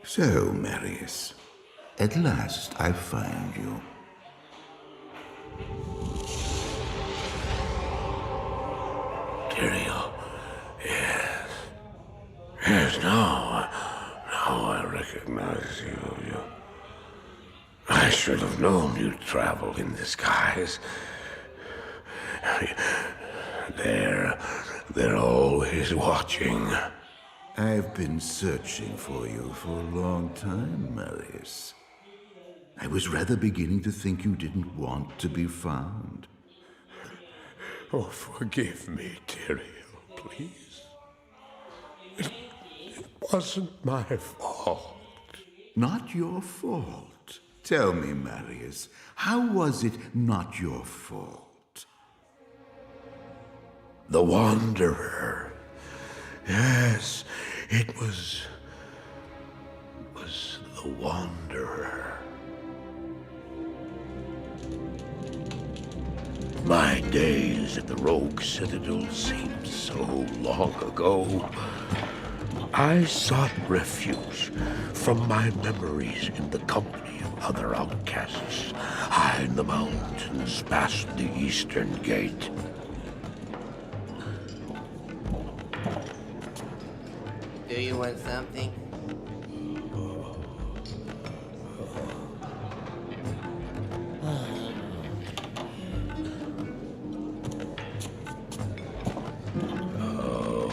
So, Marius, at last I find you. Tyrael, yes. Yes, now I recognize you. I should have known you'd travel in disguise. They're always watching. I've been searching for you for a long time, Marius. I was rather beginning to think you didn't want to be found. Oh, forgive me, Tyrael, please. It wasn't my fault. Not your fault. Tell me, Marius, how was it not your fault? The Wanderer. Yes, it was the Wanderer. My days at the Rogue Citadel seemed so long ago. I sought refuge from my memories in the company of other outcasts, high in the mountains past the Eastern Gate. Do you want something?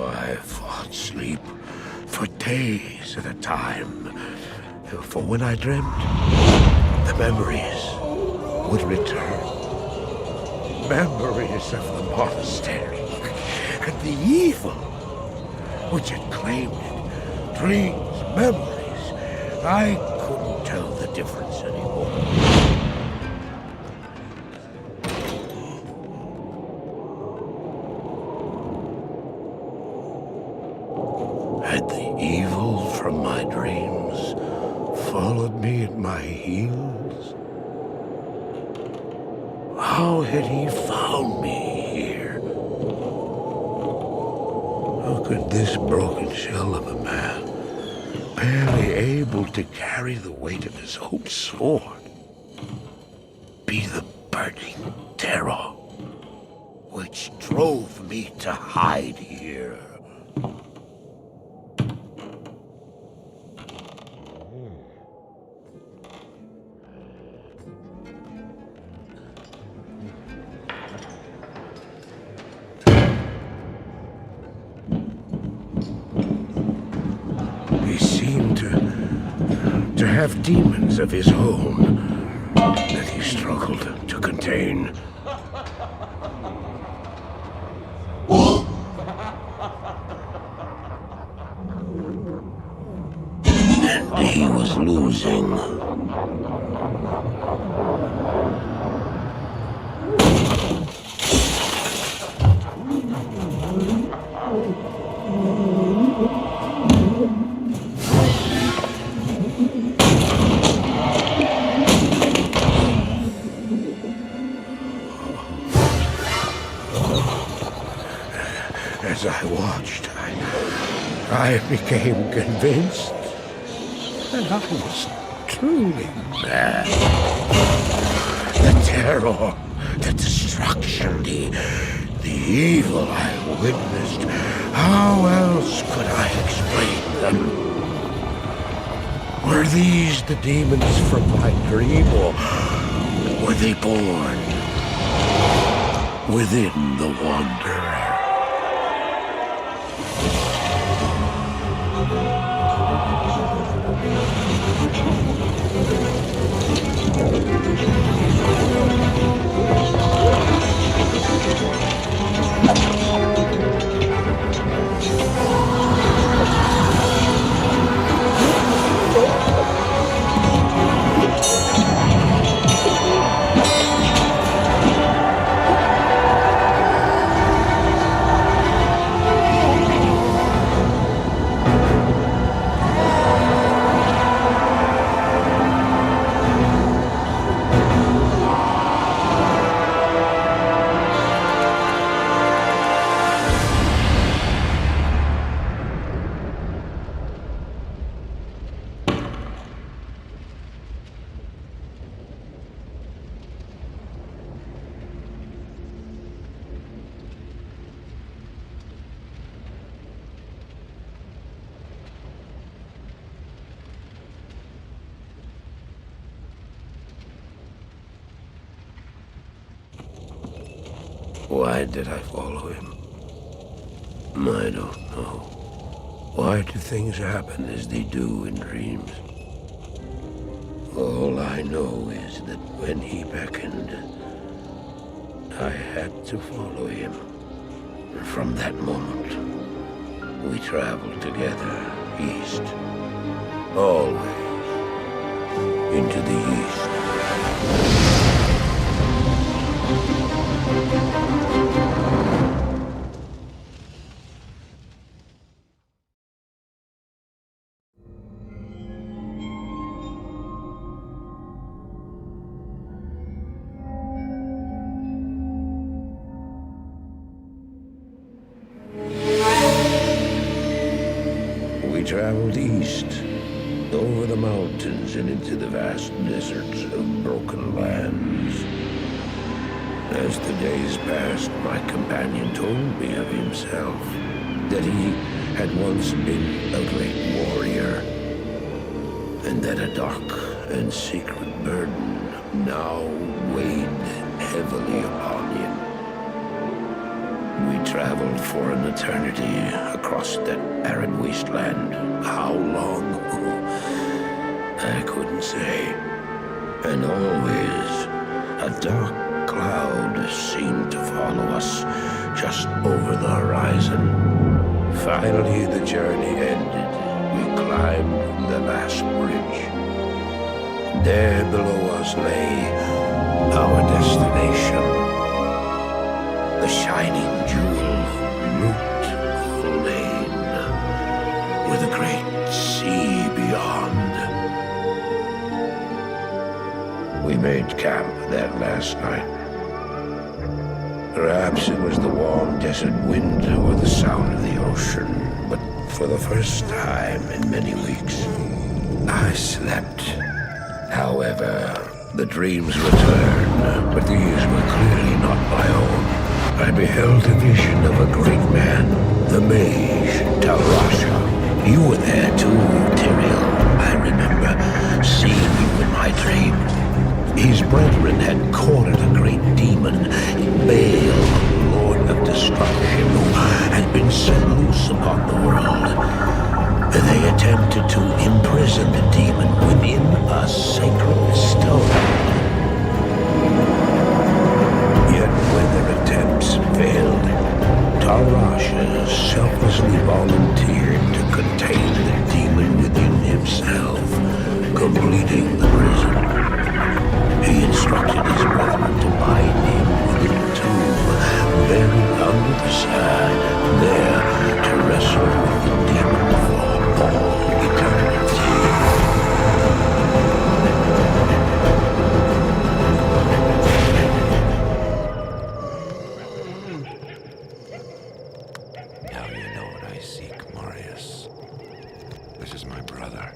I fought sleep for days at a time. For when I dreamt, the memories would return. Memories of the monastery and the evil which had claimed it. Dreams, memories. I couldn't tell the difference anymore. Had the evil from my dreams followed me at my heels? How had he found me here? How could this broken shell of a man, barely able to carry the weight of his own sword, be the burning terror which drove me to hide here? He seemed to have demons of his own that he struggled to contain. And he was losing. As I watched, I became convinced that I was truly mad. The terror, the destruction, the evil I witnessed, how else could I explain them? Were these the demons from my dream, or were they born within the Wanderer? Why did I follow him? I don't know. Why do things happen as they do in dreams? All I know is that when he beckoned, I had to follow him. And from that moment, we traveled together east. Always into the east. We traveled east, over the mountains and into the vast deserts of broken lands. As the days passed, my companion told me of himself, that he had once been a great warrior, and that a dark and secret burden now weighed heavily upon him. We traveled for an eternity across that arid wasteland. How long? I couldn't say. And always, a dark cloud seemed to follow us just over the horizon. Finally, the journey ended. We climbed the last bridge. There below us lay our destination. The shining jewel, Loot Lane, with a great sea beyond. We made camp that last night. Perhaps it was the warm desert wind or the sound of the ocean, but for the first time in many weeks, I slept. However, the dreams returned, but these were clearly not my own. I beheld a vision of a great man, the mage, Talrasha. You were there too, Tyrael. I remember seeing you in my dream. His brethren had cornered a great demon, Baal, Lord of Destruction, who had been set loose upon the world. They attempted to imprison the demon within a sacred stone. Yet when their attempts failed, Talrasha selflessly volunteered to contain the demon within himself, completing the prison. He instructed his brethren to bind him within a tomb, buried under the sand, there to wrestle with the demon for all eternity. Now you know what I seek, Marius. This is my brother.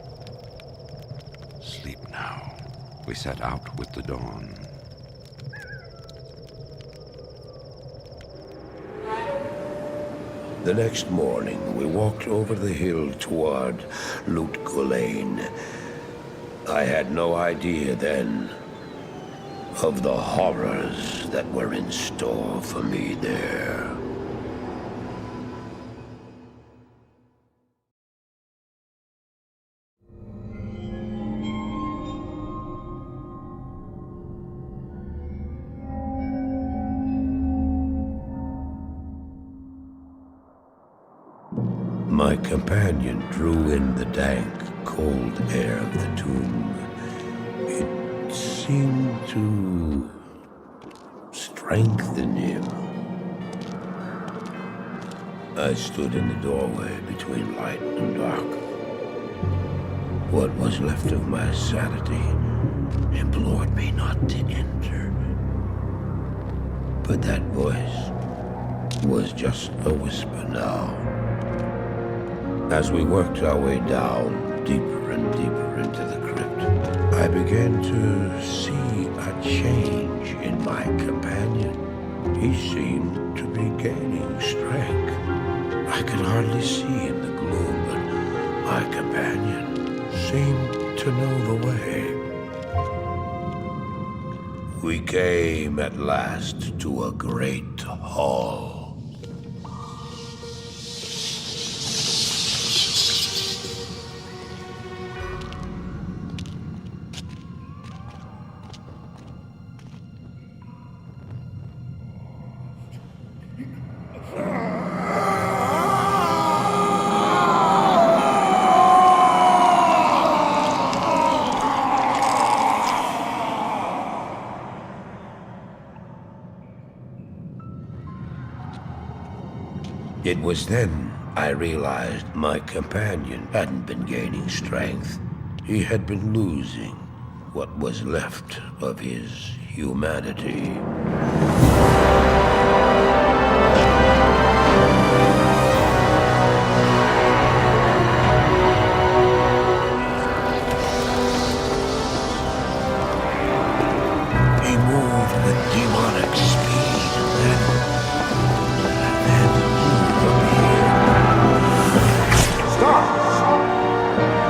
Sleep now. We set out with the dawn. The next morning, we walked over the hill toward Loot Lane. I had no idea then of the horrors that were in store for me there. My companion drew in the dank, cold air of the tomb. It seemed to strengthen him. I stood in the doorway between light and dark. What was left of my sanity implored me not to enter. But that voice was just a whisper now. As we worked our way down, deeper and deeper into the crypt, I began to see a change in my companion. He seemed to be gaining strength. I could hardly see in the gloom, but my companion seemed to know the way. We came at last to a great hall. It was then I realized my companion hadn't been gaining strength. He had been losing what was left of his humanity. He moved with demonic speed, and then Stop!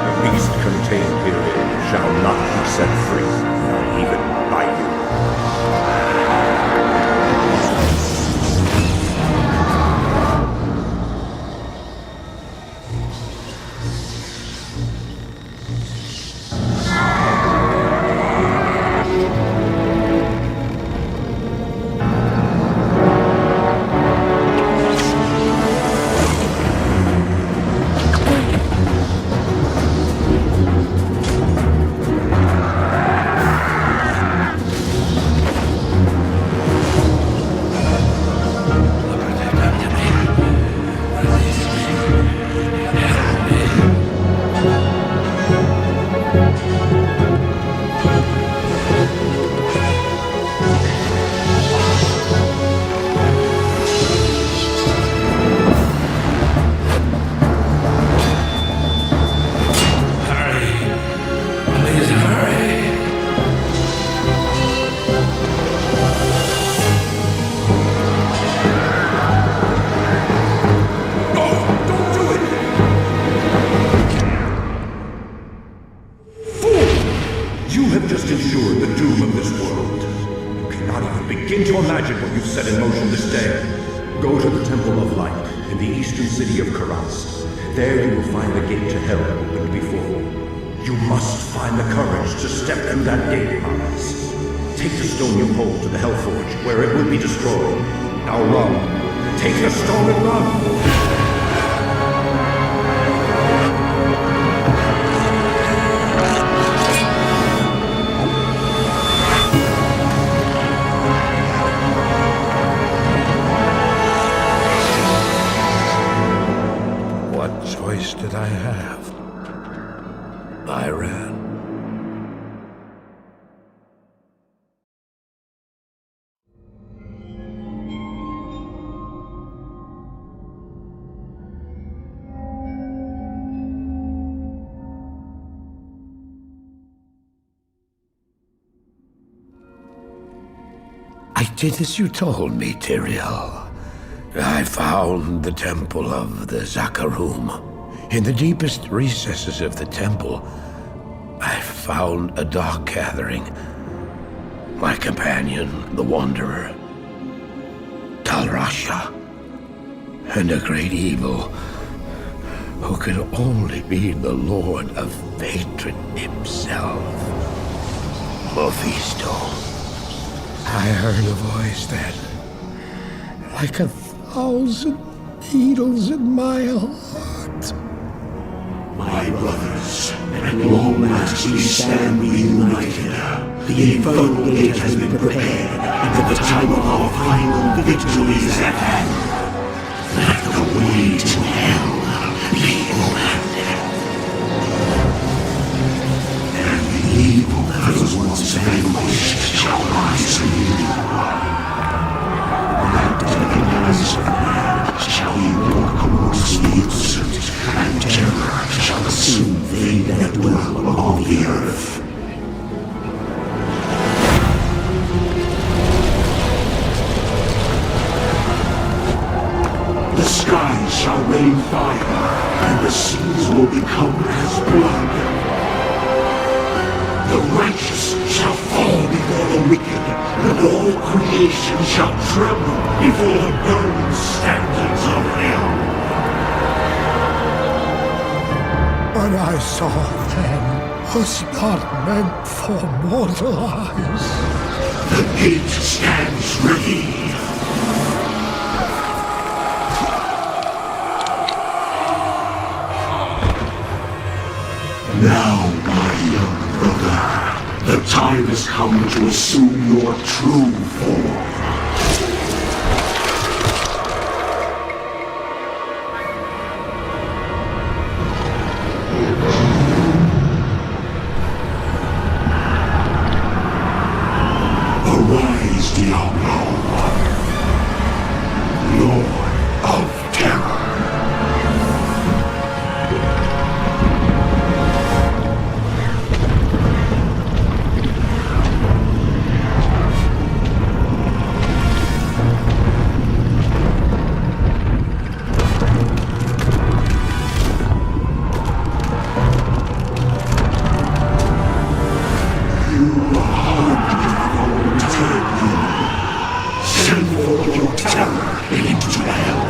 The beast contained herein shall not be set free, not even by you. You have just ensured the doom of this world. You cannot even begin to imagine what you've set in motion this day. Go to the Temple of Light in the eastern city of Karast. There you will find the gate to hell opened before you. You must find the courage to step through that gate, Marius. Take the stone you hold to the Hellforge, where it will be destroyed. Now run. Take the stone and run! what choice did I have? I ran. I did as you told me, Tyrael. I found the temple of the Zakarum. In the deepest recesses of the temple, I found a dark gathering. My companion, the Wanderer, Talrasha, and a great evil who could only be the Lord of Hatred himself, Mephisto. I heard a voice that, like 1,000 needles in my heart. My brothers, at long last we stand reunited. The infernal gate has been prepared, and the time of our final victory is at hand. Let the way to hell be opened. And the evil that was once vanquished shall rise anew. That demonized man shall be walk amongst the innocent, and terror shall assume they that dwell on the earth. The skies shall rain fire, and the seas will become as blood. The righteous shall fall before the wicked, and all creation shall tremble before the burning standards of hell. What I saw then was not meant for mortal eyes. The gate stands ready. Now, my young brother, the time has come to assume your true form. Arise, Diablo, Lord of Terror. Send forth your terror into hell.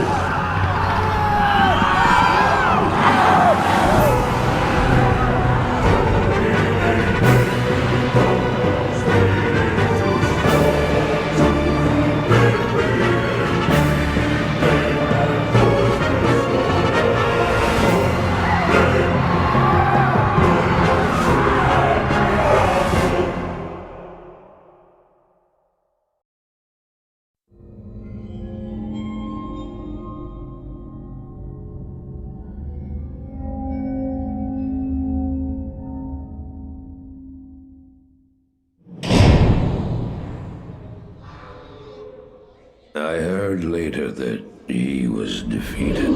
I heard later that he was defeated.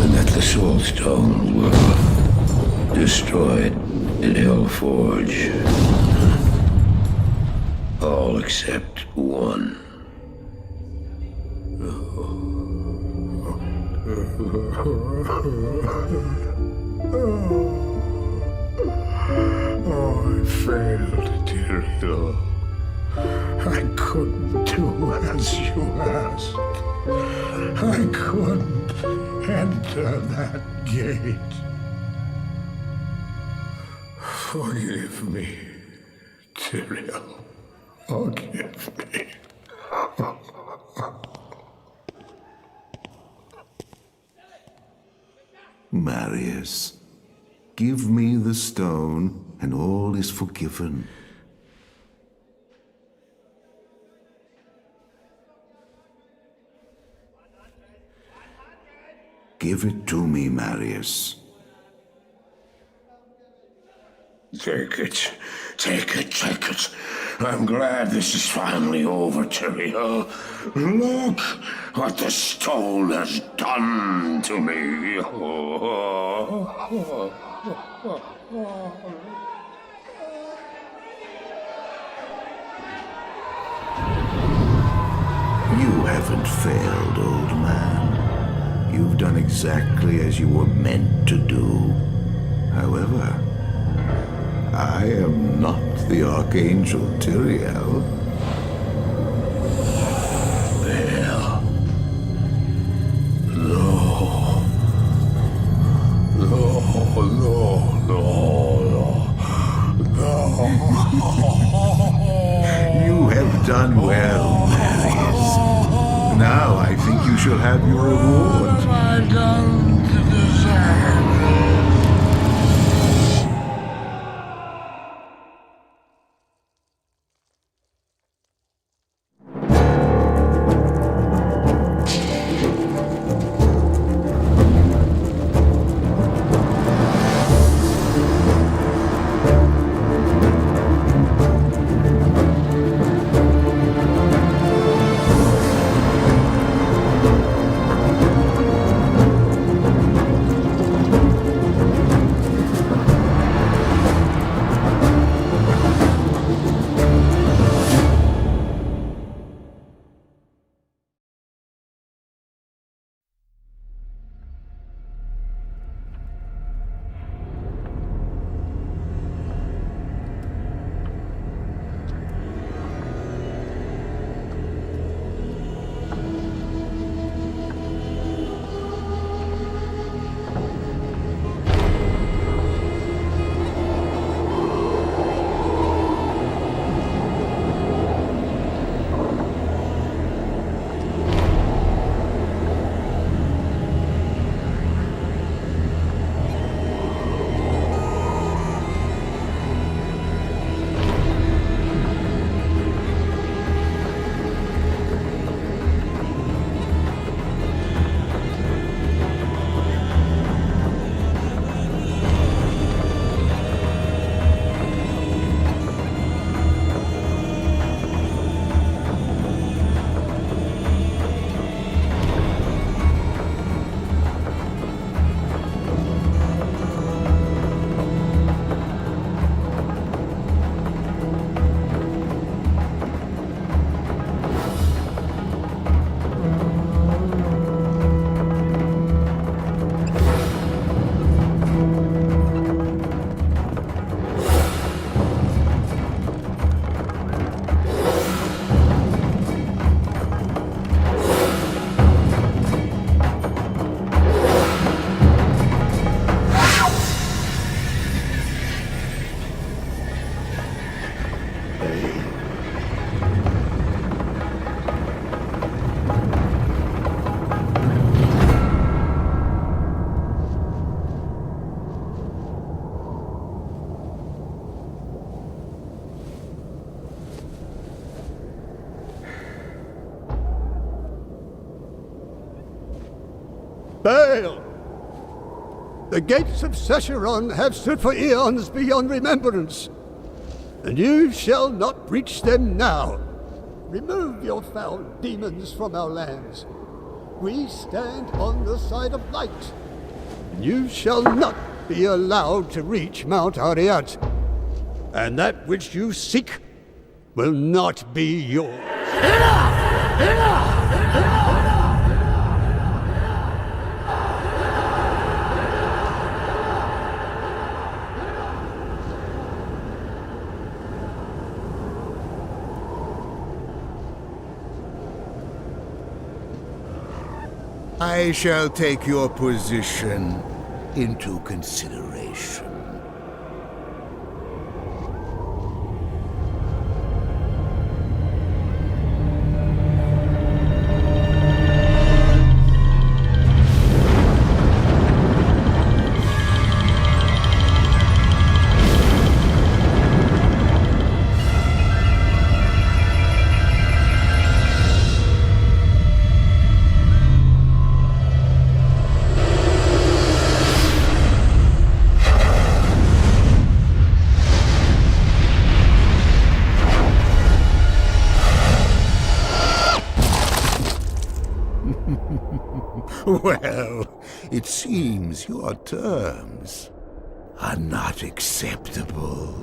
And that the Soul Stones were destroyed in Hellforge. All except one. Oh, I failed, Diablo. I couldn't do as you asked. I couldn't enter that gate. Forgive me, Tyrael. Forgive me. Marius, give me the stone, and all is forgiven. Give it to me, Marius. Take it. Take it, take it. I'm glad this is finally over, Tyrael. Look what the stone has done to me. You haven't failed, old man. You've done exactly as you were meant to do. However, I am not the Archangel Tyrael. Well, no. You have done well, Marius. Now I think you shall have your reward. What have I done to deserve? Baal! The gates of Sescheron have stood for eons beyond remembrance, and you shall not breach them now. Remove your foul demons from our lands. We stand on the side of light. You shall not be allowed to reach Mount Ariat, and that which you seek will not be yours. Enough! Enough! I shall take your position into consideration. Well, it seems your terms are not acceptable.